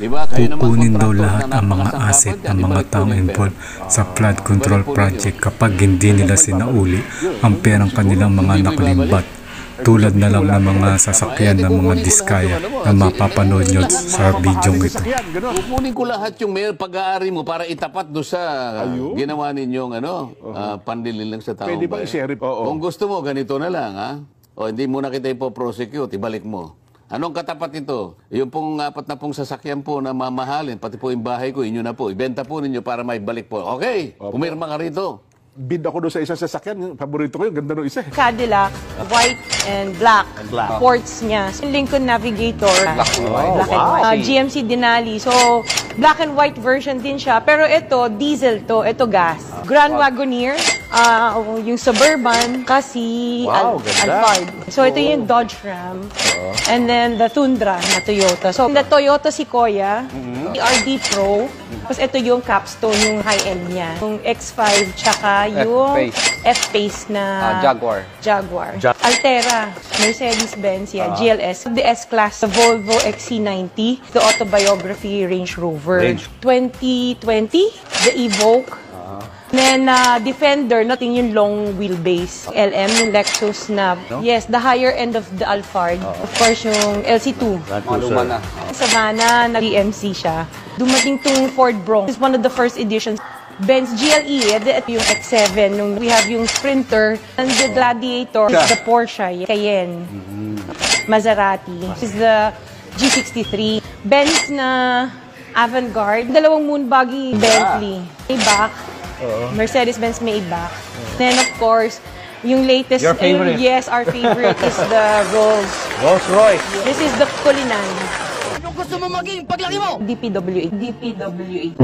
Diba? Kukunin daw lahat ang mga asset ng mga taong involved sa flood control project kapag hindi nila sinauli ang perang kanilang mga nakalimbat. Tulad na lang ng mga sasakyan ng mga diskaya na mapapanood nyo sa video ito. Kukunin ko lahat yung may pag-aari mo para itapat doon sa ginawa ninyong pandililang sa tao. Pwede ba i-share? Kung gusto mo, ganito na lang, ha? O hindi mo na kita ipoprosecute, ibalik mo. Anong katapat ito? Yung pong 4 na pong sasakyan po na mamahalin, pati po yung bahay ko, inyo na po. Ibenta po ninyo para may balik po. Okay, pumirma ka rito. Bid ako doon sa isang sasakyan. Paborito ko yung ganda ng isa. Cadillac, white and black. Ports niya. Lincoln Navigator, black and white. GMC Denali. So, black and white version din siya. Pero ito, diesel to. Ito gas. Grand Wagoneer. Yung Suburban. Kasi Alphard. So, ito yung Dodge Ram. And then, the Tundra na Toyota. So, the Toyota Sequoia. RD Pro. Tapos ito yung capstone, yung high-end niya. Yung X5, tsaka yung F-Pace na Jaguar. Altera, Mercedes-Benz, GLS. The S-Class, the Volvo XC90, the Autobiography Range Rover. 2020, the Evoque. Then, Defender, natin yung long wheelbase. LM, yung Lexus na, yes, the higher end of the Alphard. Of course, yung LC2. Savannah, nag-DMC siya. Dumating tong Ford Bronco. This is one of the first editions. Benz GLE, yung X7. We have yung Sprinter. And the Gladiator, the Porsche, Cayenne. Maserati. This is the G63. Benz na Avantgarde. Dalawang moon buggy, Bentley. Maybach. Mercedes-Benz Maybach. Then, of course, yung latest, your favorite? Yes, our favorite is the Rolls-Royce. This is the Cullinan. Anong gusto mo maging paglaki mo? DPW8.